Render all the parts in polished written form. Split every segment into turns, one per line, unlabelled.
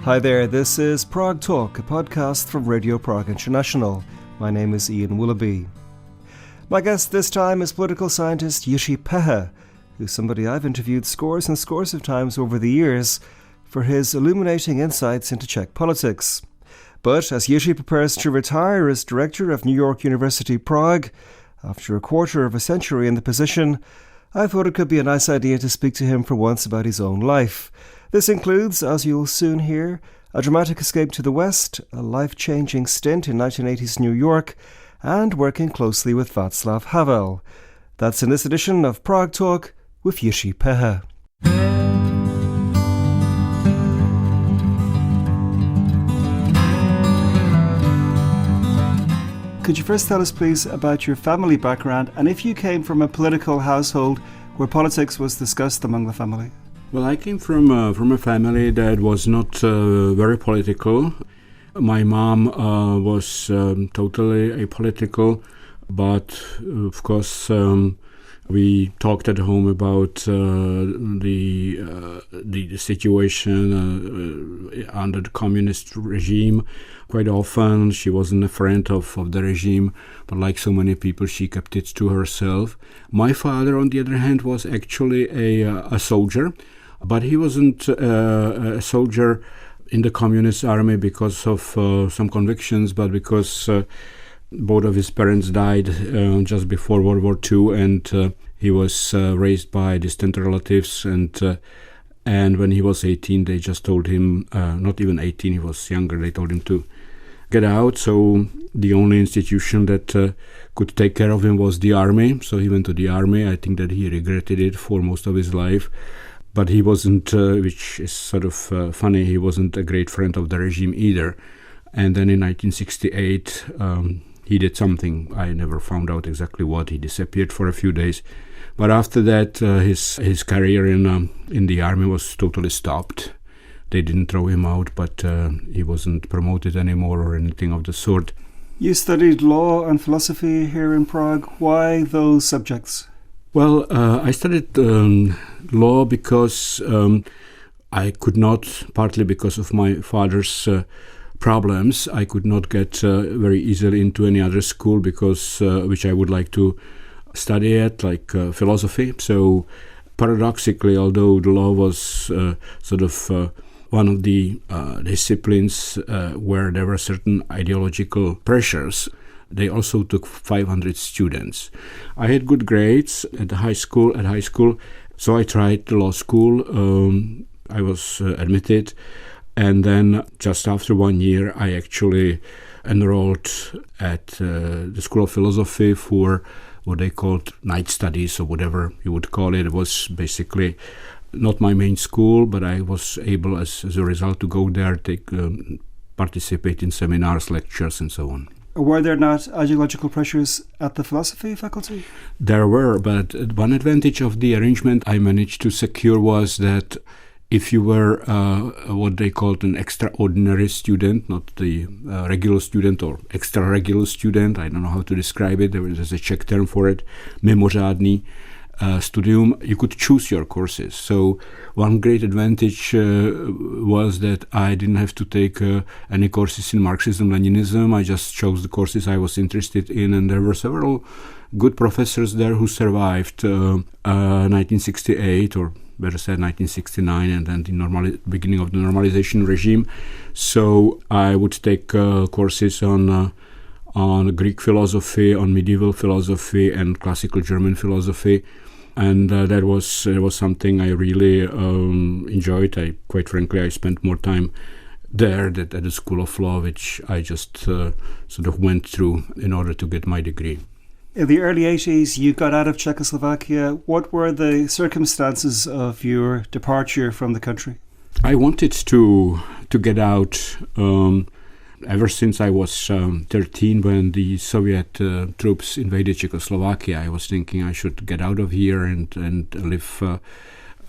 Hi there, this is Prague Talk, a podcast from Radio Prague International. My name is Ian Willoughby. My guest this time is political scientist Jiří Pehe, who's somebody I've interviewed scores and scores of times over the years for his illuminating insights into Czech politics. But as Jiří prepares to retire as director of York University Prague, after a quarter of a century in the position, I thought it could be a nice idea to speak to him for once about his own life. This includes, as you'll soon hear, a dramatic escape to the West, a life-changing stint in 1980s New York, and working closely with Václav Havel. That's in this edition of Prague Talk with Jiří Pehe. Could you first tell us, please, about your family background and if you came from a political household where politics was discussed among the family?
Well, I came from a family that was not very political. My mom was totally apolitical, but of course we talked at home about the situation under the communist regime quite often. She wasn't a friend of the regime, but like so many people, she kept it to herself. My father, on the other hand, was actually a soldier, but he wasn't a soldier in the communist army because of some convictions, but because both of his parents died just before World War II, and he was raised by distant relatives. And when he was 18, they just told him, not even 18, he was younger, they told him to get out. So the only institution that could take care of him was the army. So he went to the army. I think that he regretted it for most of his life. But he wasn't, which is sort of funny, he wasn't a great friend of the regime either. And then in 1968, he did something. I never found out exactly what. He disappeared for a few days. But after that, his career in the army was totally stopped. They didn't throw him out, but he wasn't promoted anymore or anything of the sort.
You studied law and philosophy here in Prague. Why those subjects?
Well, I studied law because I could not, partly because of my father's problems, I could not get very easily into any other school because which I would like to study at, like philosophy. So paradoxically, although the law was sort of one of the disciplines where there were certain ideological pressures, they also took 500 students. I had good grades at high school, so I tried the law school. I was admitted, and then just after 1 year, I actually enrolled at the School of Philosophy for what they called night studies, or whatever you would call it. It was basically not my main school, but I was able, as a result, to go there, participate in seminars, lectures, and so on.
Were there not ideological pressures at the philosophy faculty?
There were, but one advantage of the arrangement I managed to secure was that if you were what they called an extraordinary student, not the regular student or extra-regular student, I don't know how to describe it, there's a Czech term for it, mimořádný studium, you could choose your courses. So one great advantage was that I didn't have to take any courses in Marxism-Leninism. I just chose the courses I was interested in, and there were several good professors there who survived 1968, or better said 1969, and then the beginning of the normalization regime. So I would take courses on Greek philosophy, on medieval philosophy, and classical German philosophy. And that was something I really enjoyed. Quite frankly, I spent more time there than at the School of Law, which I just sort of went through in order to get my degree.
In the early 80s, you got out of Czechoslovakia. What were the circumstances of your departure from the country?
I wanted to get out ever since I was 13, when the Soviet troops invaded Czechoslovakia. I was thinking I should get out of here and live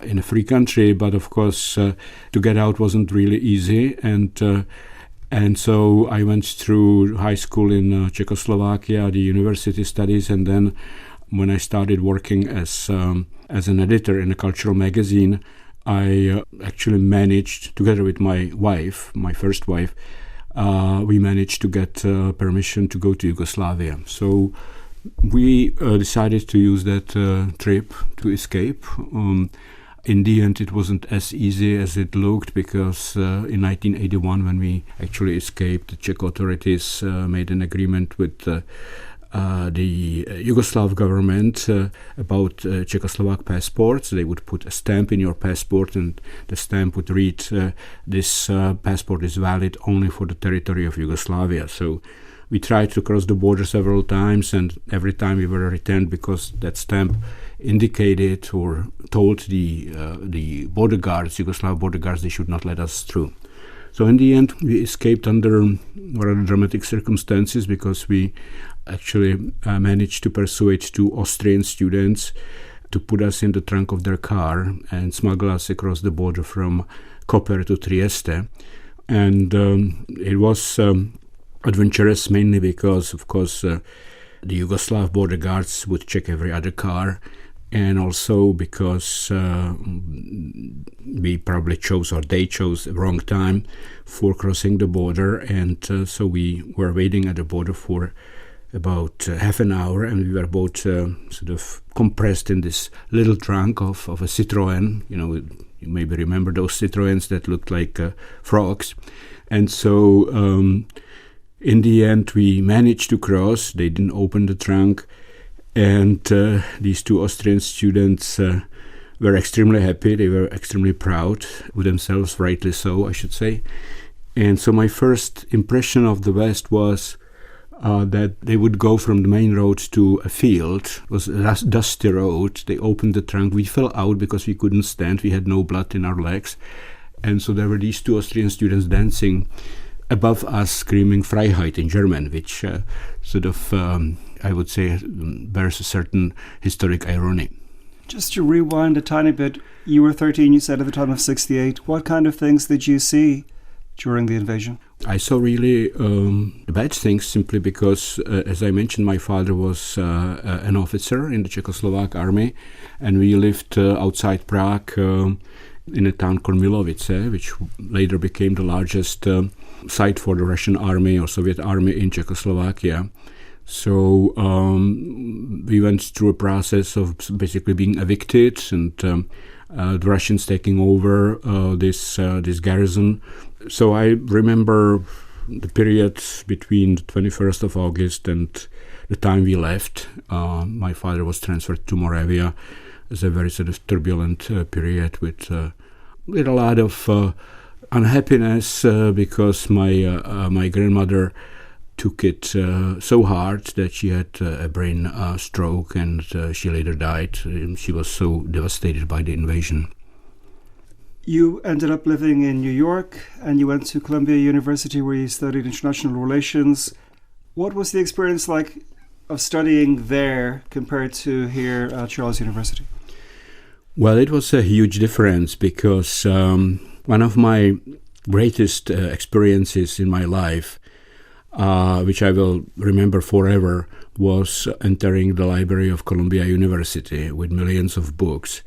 in a free country. But of course, to get out wasn't really easy. And so I went through high school in Czechoslovakia, the university studies, and then when I started working as an editor in a cultural magazine, I actually managed, together with my wife, my first wife, we managed to get permission to go to Yugoslavia. So we decided to use that trip to escape. In the end, it wasn't as easy as it looked, because in 1981, when we actually escaped, the Czech authorities made an agreement with the Yugoslav government about Czechoslovak passports. They would put a stamp in your passport, and the stamp would read, this passport is valid only for the territory of Yugoslavia. So we tried to cross the border several times, and every time we were returned because that stamp indicated or told the border guards, Yugoslav border guards, they should not let us through. So in the end, we escaped under rather dramatic circumstances, because we actually managed to persuade 2 Austrian students to put us in the trunk of their car and smuggle us across the border from Koper to Trieste. And it was adventurous, mainly because, of course, the Yugoslav border guards would check every other car, and also because we probably chose, or they chose, the wrong time for crossing the border, and so we were waiting at the border for about half an hour, and we were both sort of compressed in this little trunk of a Citroën. You know, you maybe remember those Citroëns that looked like frogs. And so in the end, we managed to cross. They didn't open the trunk. And these 2 Austrian students were extremely happy. They were extremely proud with themselves, rightly so, I should say. And so my first impression of the West was that they would go from the main road to a field. It was a dusty road. They opened the trunk. We fell out because we couldn't stand. We had no blood in our legs. And so there were these 2 Austrian students dancing above us, screaming Freiheit in German, which sort of, I would say, bears a certain historic irony.
Just to rewind a tiny bit, you were 13, you said, at the time of 68. What kind of things did you see during the invasion?
I saw really bad things, simply because, as I mentioned, my father was an officer in the Czechoslovak army, and we lived outside Prague in a town called Milovice, which later became the largest site for the Russian army or Soviet army in Czechoslovakia. So we went through a process of basically being evicted, and the Russians taking over this garrison. So I remember the period between the 21st of August and the time we left. My father was transferred to Moravia. It's a very sort of turbulent period with a lot of unhappiness because my grandmother took it so hard that she had a brain stroke, and she later died. She was so devastated by the invasion.
You ended up living in New York, and you went to Columbia University where you studied international relations. What was the experience like of studying there compared to here at Charles University?
Well, it was a huge difference, because one of my greatest experiences in my life, which I will remember forever, was entering the library of Columbia University with millions of books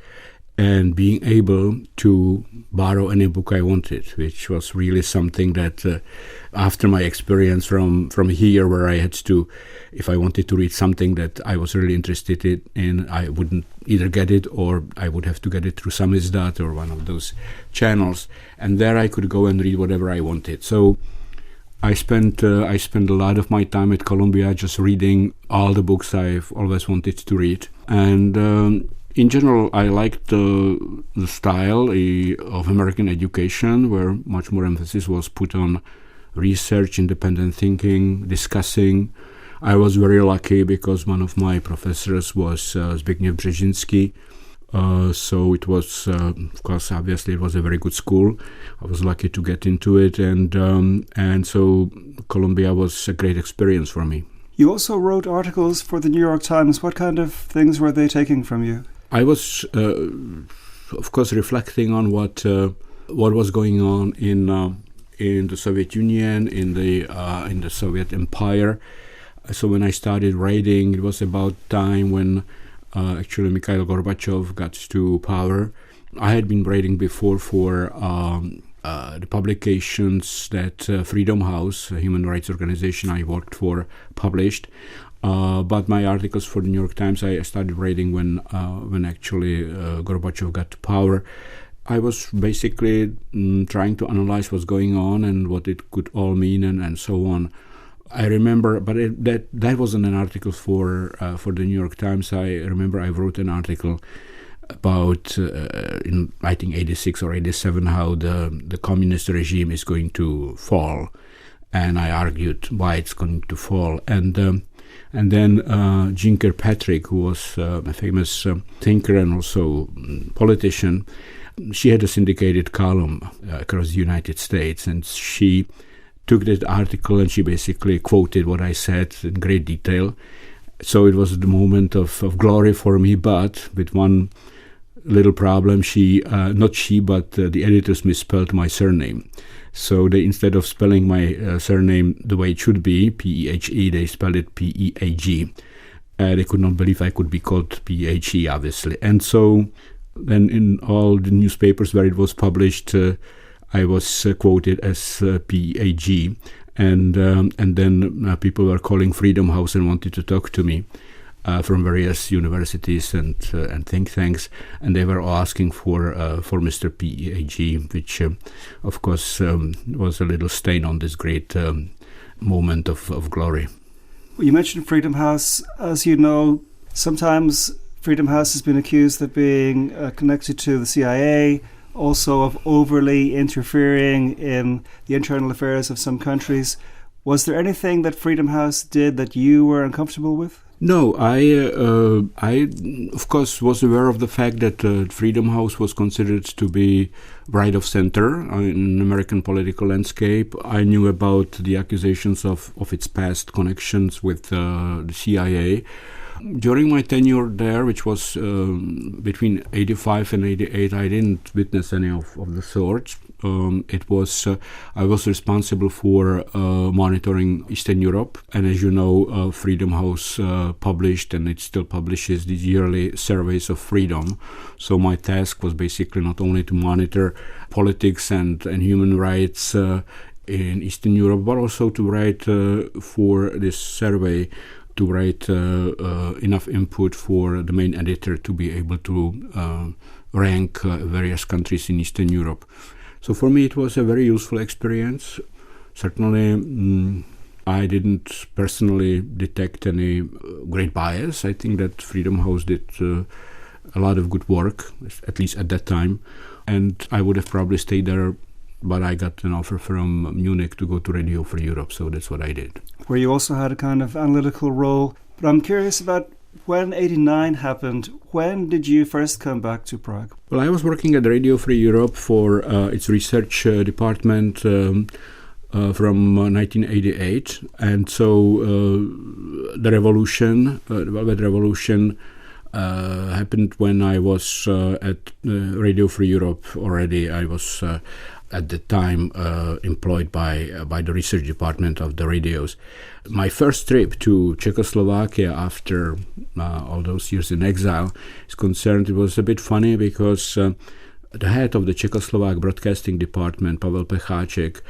and being able to borrow any book I wanted, which was really something that after my experience from here, where I had to, if I wanted to read something that I was really interested in, I wouldn't either get it, or I would have to get it through Samizdat or one of those channels, and there I could go and read whatever I wanted. So I spent a lot of my time at Columbia just reading all the books I've always wanted to read. And in general, I liked the style of American education, where much more emphasis was put on research, independent thinking, discussing. I was very lucky because one of my professors was Zbigniew Brzezinski. So it was, of course, obviously it was a very good school. I was lucky to get into it, and so Columbia was a great experience for me.
You also wrote articles for the New York Times. What kind of things were they taking from you?
I was, of course, reflecting on what was going on in the Soviet Union, in the Soviet Empire. So when I started writing, it was about time when actually Mikhail Gorbachev got to power, I had been writing before for the publications that Freedom House, a human rights organization I worked for, published. But my articles for the New York Times, I started writing when actually Gorbachev got to power. I was basically trying to analyze what's going on and what it could all mean and so on. I remember, but that wasn't an article for the New York Times. I remember I wrote an article about in I think 86 or 87 how the communist regime is going to fall, and I argued why it's going to fall. And then Jean Kirkpatrick, who was a famous thinker and also politician, she had a syndicated column across the United States, and she took that article and she basically quoted what I said in great detail. So it was the moment of glory for me, but with one little problem. But the editors misspelled my surname. So they, instead of spelling my surname the way it should be, P-E-H-E, they spelled it P-E-A-G. They could not believe I could be called P-H-E, obviously. And so then in all the newspapers where it was published, I was quoted as P-A-G. And then people were calling Freedom House and wanted to talk to me from various universities and think tanks, and they were all asking for Mr. P-A-G, which of course was a little stain on this great moment of glory.
You mentioned Freedom House. As you know, sometimes Freedom House has been accused of being connected to the CIA, also of overly interfering in the internal affairs of some countries. Was there anything that Freedom House did that you were uncomfortable with?
No, I of course was aware of the fact that Freedom House was considered to be right of center in American political landscape. I knew about the accusations of its past connections with the CIA. During my tenure there, which was between 85 and 88, I didn't witness any of the sort. I was responsible for monitoring Eastern Europe, and as you know, Freedom House published, and it still publishes, these yearly surveys of freedom. So my task was basically not only to monitor politics and human rights in Eastern Europe, but also to write for this survey, to write enough input for the main editor to be able to rank various countries in Eastern Europe. So for me it was a very useful experience. Certainly I didn't personally detect any great bias. I think that Freedom House did a lot of good work, at least at that time, and I would have probably stayed there, but I got an offer from Munich to go to Radio Free Europe, so that's what I did. Where
you also had a kind of analytical role. But I'm curious about when 89 happened. When did you first come back to Prague?
Well, I was working at Radio Free Europe for its research department from 1988. And so the revolution, the Velvet Revolution, happened when I was at Radio Free Europe already. I was at the time employed by the research department of the radios. My first trip to Czechoslovakia after all those years in exile is concerned. It was a bit funny because the head of the Czechoslovak broadcasting department, Pavel Pecháček,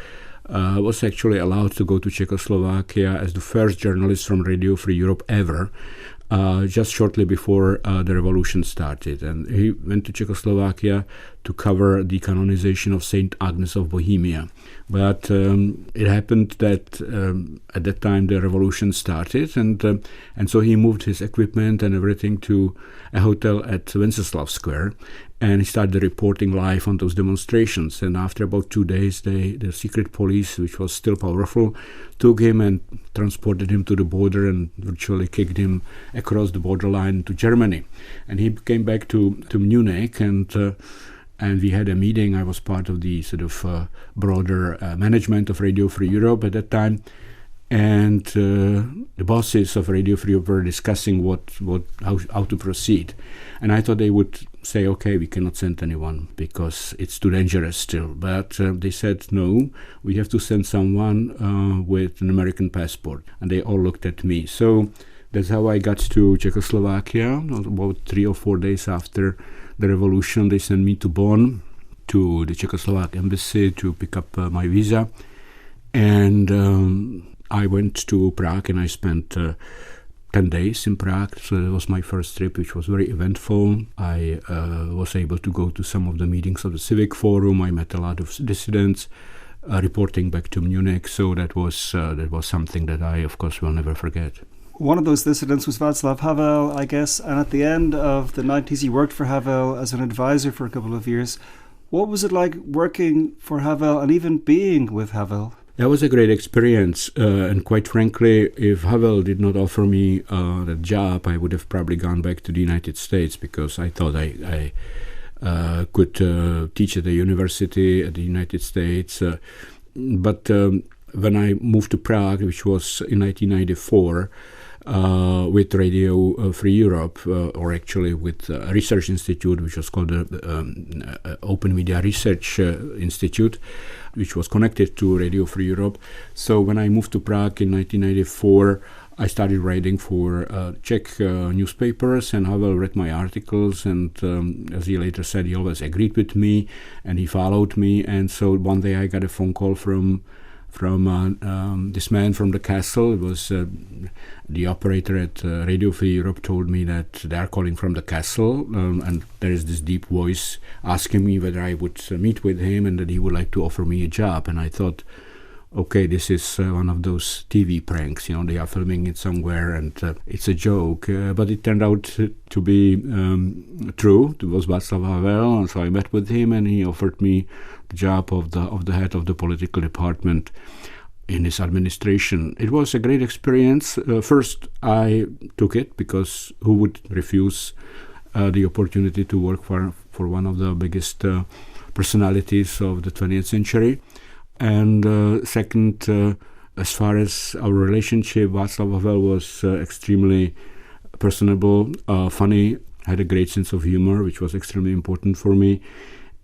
was actually allowed to go to Czechoslovakia as the first journalist from Radio Free Europe ever, just shortly before the revolution started. And he went to Czechoslovakia to cover the canonization of Saint Agnes of Bohemia. But it happened that at that time the revolution started, and so he moved his equipment and everything to a hotel at Wenceslav Square, and he started reporting live on those demonstrations. And after about 2 days, the secret police, which was still powerful, took him and transported him to the border and virtually kicked him across the borderline to Germany. And he came back to Munich, and we had a meeting. I was part of the sort of broader management of Radio Free Europe at that time. And the bosses of Radio Free Europe were discussing how to proceed. And I thought they would say, okay, we cannot send anyone because it's too dangerous still. But they said, no, we have to send someone with an American passport. And they all looked at me. So that's how I got to Czechoslovakia, about 3 or 4 days after the revolution, they sent me to Bonn, to the Czechoslovak embassy to pick up my visa. And I went to Prague and I spent 10 days in Prague. So that was my first trip, which was very eventful. I was able to go to some of the meetings of the Civic Forum. I met a lot of dissidents, reporting back to Munich. So that was something that I, of course, will never forget.
One of those dissidents was Václav Havel, I guess, and at the end of the 90s, he worked for Havel as an advisor for a couple of years. What was it like working for Havel and even being with Havel?
That was a great experience, and quite frankly, if Havel did not offer me that job, I would have probably gone back to the United States, because I thought I could teach at a university at the United States. But when I moved to Prague, which was in 1994, with Radio Free Europe, or actually with a research institute, which was called the Open Media Research Institute, which was connected to Radio Free Europe. So when I moved to Prague in 1994, I started writing for Czech newspapers, and Havel read my articles, and as he later said, he always agreed with me, and he followed me. And so one day I got a phone call from this man from the castle. It was the operator at Radio Free Europe told me that they are calling from the castle, and there is this deep voice asking me whether I would meet with him and that he would like to offer me a job. And I thought, okay, this is one of those TV pranks, they are filming it somewhere and it's a joke. But it turned out to be true. It was Václav Havel, and so I met with him and he offered me the job of the head of the political department in his administration. It was a great experience. First, I took it because who would refuse the opportunity to work for one of the biggest personalities of the 20th century. And second, as far as our relationship, Václav Havel was extremely personable, funny, had a great sense of humor, which was extremely important for me.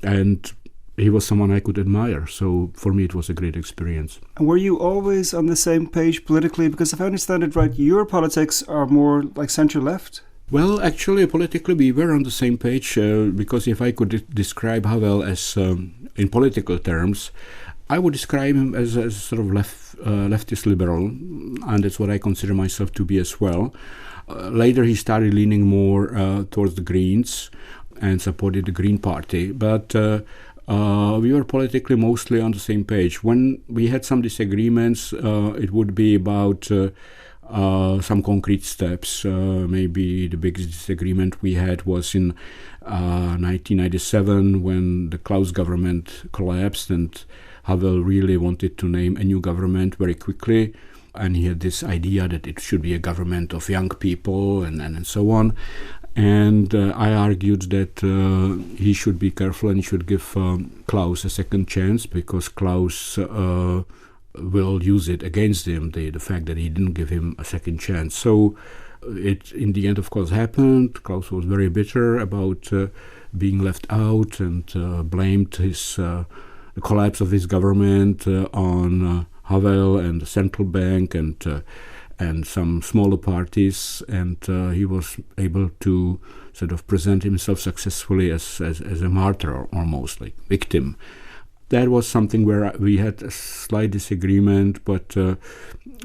And he was someone I could admire. So for me, it was a great experience.
And were you always on the same page politically? Because if I understand it right, your politics are more like centre-left?
Well, actually, politically, we were on the same page, because if I could describe Havel as, in political terms, I would describe him as a sort of leftist liberal, and that's what I consider myself to be as well. Later, he started leaning more towards the Greens and supported the Green Party, but we were politically mostly on the same page. When we had some disagreements, it would be about some concrete steps. Maybe the biggest disagreement we had was in 1997 when the Klaus government collapsed, and Havel really wanted to name a new government very quickly, and he had this idea that it should be a government of young people and so on. And I argued that he should be careful and he should give Klaus a second chance, because Klaus will use it against him, the fact that he didn't give him a second chance. So it, in the end, of course, happened. Klaus was very bitter about being left out and blamed the collapse of his government on Havel and the central bank and some smaller parties, and he was able to sort of present himself successfully as a martyr, almost like victim. That was something where we had a slight disagreement, but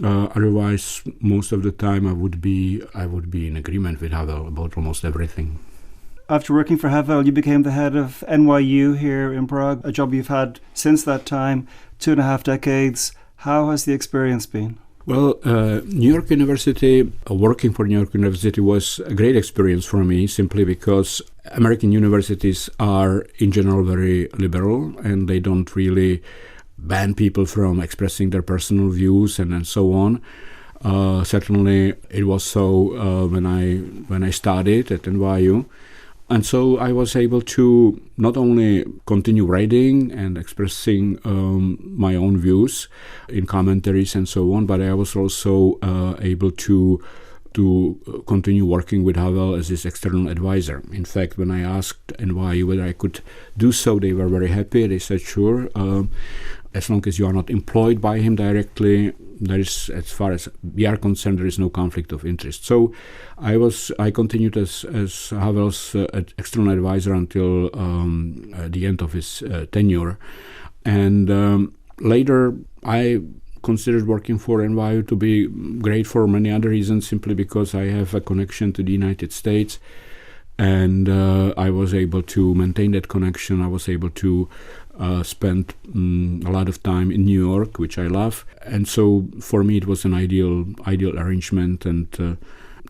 otherwise, most of the time, I would be in agreement with Havel about almost everything.
After working for Havel, you became the head of NYU here in Prague, a job you've had since that time, 2.5 decades. How has the experience been?
Well, New York University, working for New York University was a great experience for me, simply because American universities are in general very liberal, and they don't really ban people from expressing their personal views and so on. Certainly it was so when I started at NYU. And so I was able to not only continue writing and expressing my own views in commentaries and so on, but I was also able to continue working with Havel as his external advisor. In fact, when I asked NYU whether I could do so, they were very happy. They said, sure, as long as you are not employed by him directly, there is, as far as we are concerned, there is no conflict of interest. So I continued as Havel's external advisor until the end of his tenure, and later I considered working for NYU to be great for many other reasons, simply because I have a connection to the United States, and I was able to maintain that connection. I was able to spend a lot of time in New York, which I love, and so for me it was an ideal arrangement. And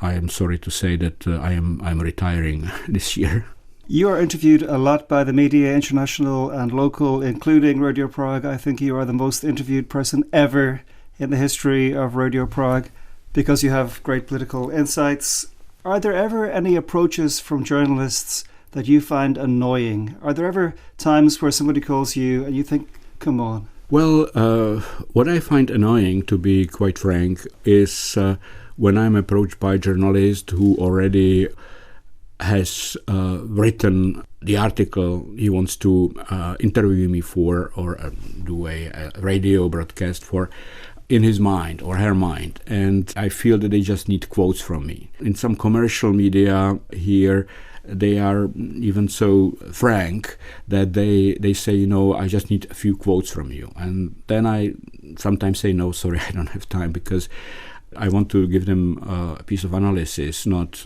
I am sorry to say that I'm retiring this year.
You are interviewed a lot by the media, international and local, including Radio Prague. I think you are the most interviewed person ever in the history of Radio Prague because you have great political insights. Are there ever any approaches from journalists that you find annoying? Are there ever times where somebody calls you and you think, come on?
Well, what I find annoying, to be quite frank, is when I'm approached by a journalist who already has written the article he wants to interview me for, or do a radio broadcast for, in his mind or her mind. And I feel that they just need quotes from me. In some commercial media here, they are even so frank that they say, I just need a few quotes from you. And then I sometimes say, no, sorry, I don't have time, because I want to give them a piece of analysis, not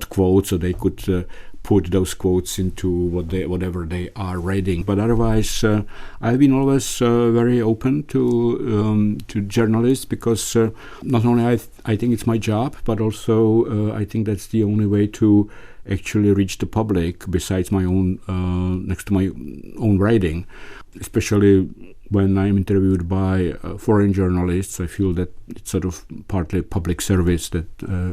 quotes, so they could put those quotes into whatever they are reading. But otherwise, I've been always very open to journalists, because not only I think it's my job, but also I think that's the only way to actually reach the public, besides my own next to my own writing. Especially when I'm interviewed by foreign journalists, I feel that it's sort of partly public service that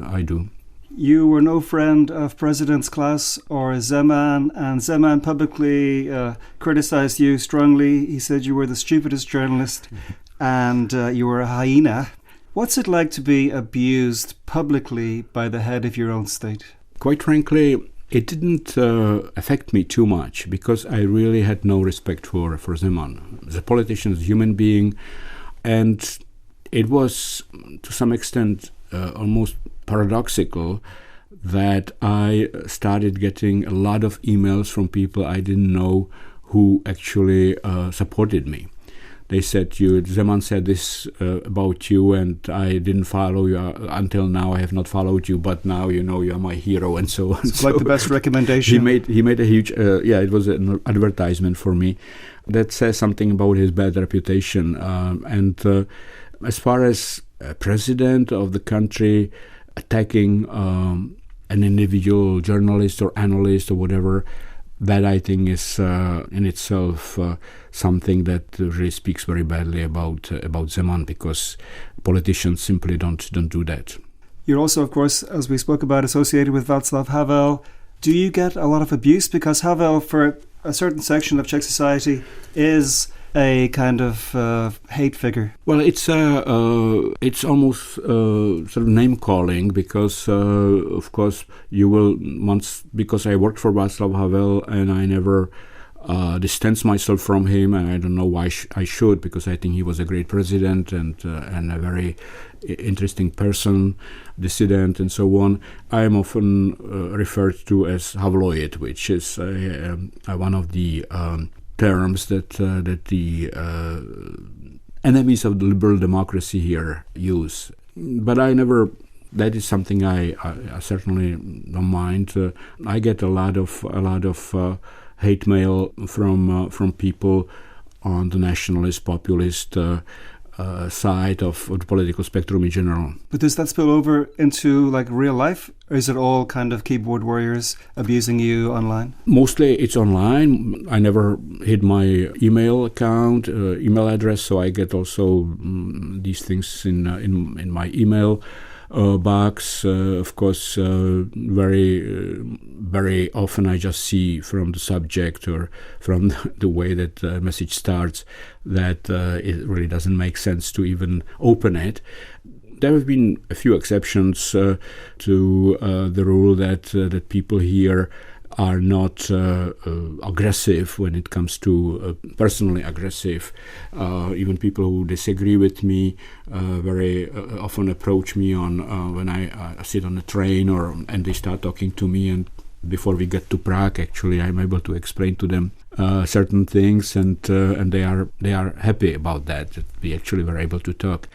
I do.
You were no friend of Presidents Klaus or Zeman, and Zeman publicly criticized you strongly. He said you were the stupidest journalist and you were a hyena. What's it like to be abused publicly by the head of your own state?
Quite frankly, it didn't affect me too much, because I really had no respect for Zeman as a politician, as a human being. And it was, to some extent, almost paradoxical that I started getting a lot of emails from people I didn't know who actually supported me. They said, Zeman said this about you, and I didn't follow you until now. I have not followed you, but now you are my hero, and so on.
It's like the best recommendation.
He made a huge, it was an advertisement for me. That says something about his bad reputation. And as far as president of the country attacking an individual journalist or analyst or whatever, that I think is in itself something that really speaks very badly about Zeman, because politicians simply don't do that.
You're also, of course, as we spoke about, associated with Václav Havel. Do you get a lot of abuse? Because Havel, for a certain section of Czech society, is a kind of hate figure.
Well, it's almost sort of name calling, because of course you will once, because I worked for Václav Havel and I never distance myself from him, and I don't know why I should, because I think he was a great president and a very interesting person, dissident and so on. I am often referred to as Haveloid, which is one of the terms that the enemies of the liberal democracy here use. But that is something I certainly don't mind. I get a lot of hate mail from people on the nationalist, populist side of the political spectrum in general.
But does that spill over into like real life? Or is it all kind of keyboard warriors abusing you online?
Mostly it's online. I never hid my email account, email address, so I get also these things in my email box. Of course, very often I just see from the subject or from the way that the message starts that it really doesn't make sense to even open it. There have been a few exceptions to the rule that people here are not aggressive when it comes to personally aggressive. Even people who disagree with me very often approach me on when I sit on a train and they start talking to me, and before we get to Prague, actually, I'm able to explain to them certain things, and they are happy about that we actually were able to talk.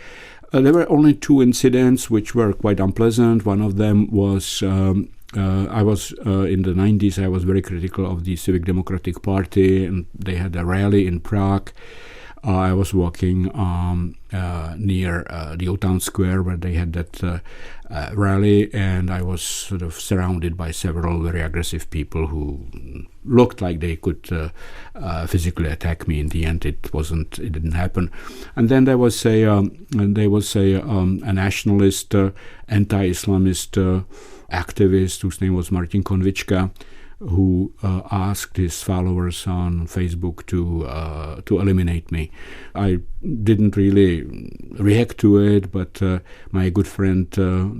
There were only 2 incidents which were quite unpleasant. One of them was I was in the 90s. I was very critical of the Civic Democratic Party, and they had a rally in Prague. I was walking near the Old Town Square where they had that rally, and I was sort of surrounded by several very aggressive people who looked like they could physically attack me. In the end, it didn't happen. And then there was a nationalist, anti-Islamist activist whose name was Martin Konvička, who asked his followers on Facebook to eliminate me. I didn't really react to it, but my good friend,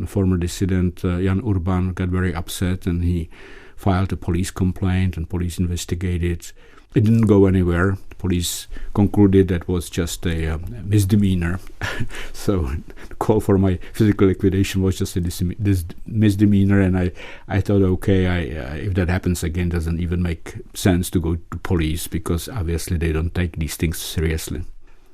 former dissident Jan Urban, got very upset, and he filed a police complaint, and police investigated. It didn't go anywhere. The police concluded that was just a misdemeanor. So the call for my physical liquidation was just this misdemeanor, and I thought, okay, if that happens again, doesn't even make sense to go to police, because obviously they don't take these things seriously.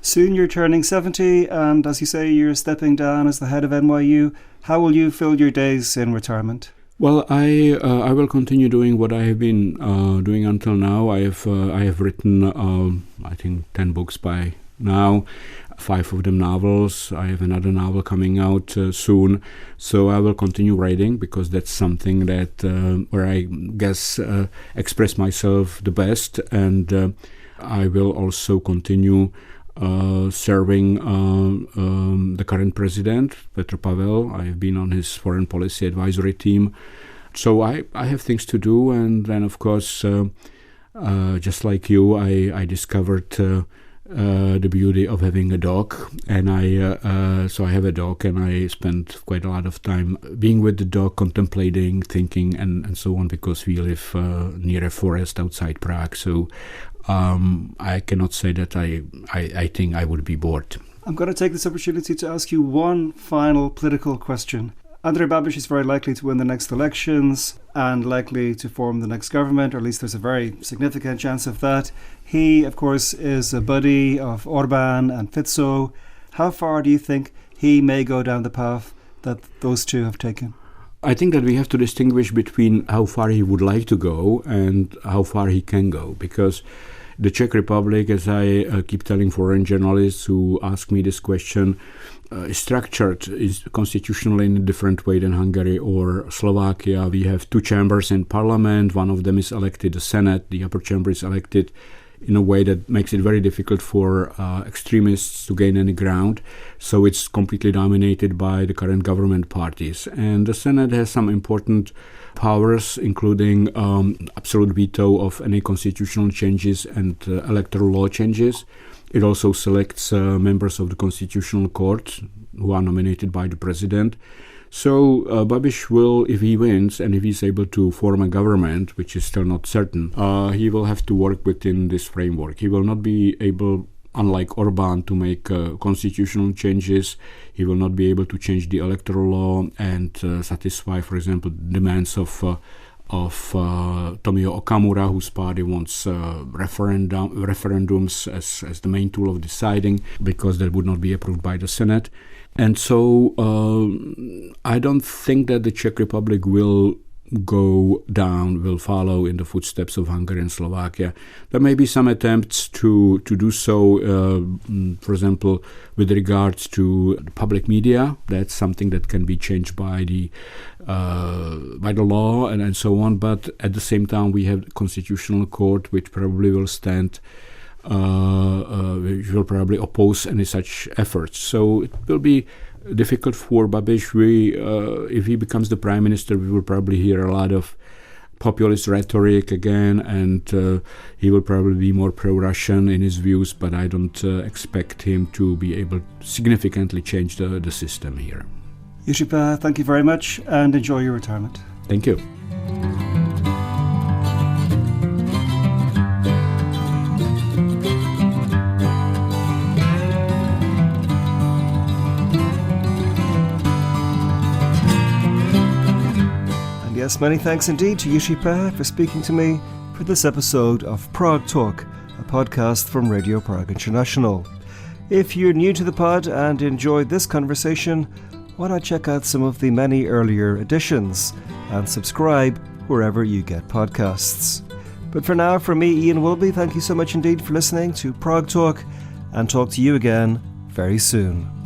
Soon you're turning 70, and as you say, you're stepping down as the head of NYU. How will you fill your days in retirement?
Well, I will continue doing what I have been doing until now. I have written I think 10 books by now, 5 of them novels. I have another novel coming out soon, so I will continue writing, because that's something that where I guess express myself the best, and I will also continue serving the current president, Petr Pavel. I have been on his foreign policy advisory team. So I have things to do, and then of course, just like you, I discovered the beauty of having a dog, and so I have a dog, and I spend quite a lot of time being with the dog, contemplating, thinking, and so on, because we live near a forest outside Prague. So I cannot say that I think I would be bored.
I'm going to take this opportunity to ask you one final political question. Andrej Babiš is very likely to win the next elections and likely to form the next government, or at least there's a very significant chance of that. He, of course, is a buddy of Orbán and Fico. How far do you think he may go down the path that those two have taken?
I think that we have to distinguish between how far he would like to go and how far he can go, because the Czech Republic, as I keep telling foreign journalists who ask me this question, is structured is constitutionally in a different way than Hungary or Slovakia. We have 2 chambers in parliament. One of them is elected, the Senate. The upper chamber is elected in a way that makes it very difficult for extremists to gain any ground. So it's completely dominated by the current government parties. And the Senate has some important powers, including absolute veto of any constitutional changes and electoral law changes. It also selects members of the Constitutional Court who are nominated by the president. So Babiš will, if he wins and if he's able to form a government, which is still not certain, he will have to work within this framework. He will not be able, unlike Orbán, to make constitutional changes. He will not be able to change the electoral law and satisfy, for example, demands of Tomio Okamura, whose party wants referendums as the main tool of deciding, because that would not be approved by the Senate. And so I don't think that the Czech Republic will follow in the footsteps of Hungary and Slovakia. There may be some attempts to do so, for example, with regards to public media. That's something that can be changed by the law and so on. But at the same time, we have the Constitutional Court, which probably will which will probably oppose any such efforts. So it will be difficult for Babiš. If he becomes the prime minister, we will probably hear a lot of populist rhetoric again, and he will probably be more pro-Russian in his views, but I don't expect him to be able to significantly change the system here.
Jiří Pehe, thank you very much, and enjoy your retirement.
Thank you.
yes, many thanks indeed to Jiří Pehe for speaking to me for this episode of Prague Talk, a podcast from Radio Prague International. If you're new to the pod and enjoyed this conversation, why not check out some of the many earlier editions and subscribe wherever you get podcasts. But for now, from me, Ian Willoughby, thank you so much indeed for listening to Prague Talk, and talk to you again very soon.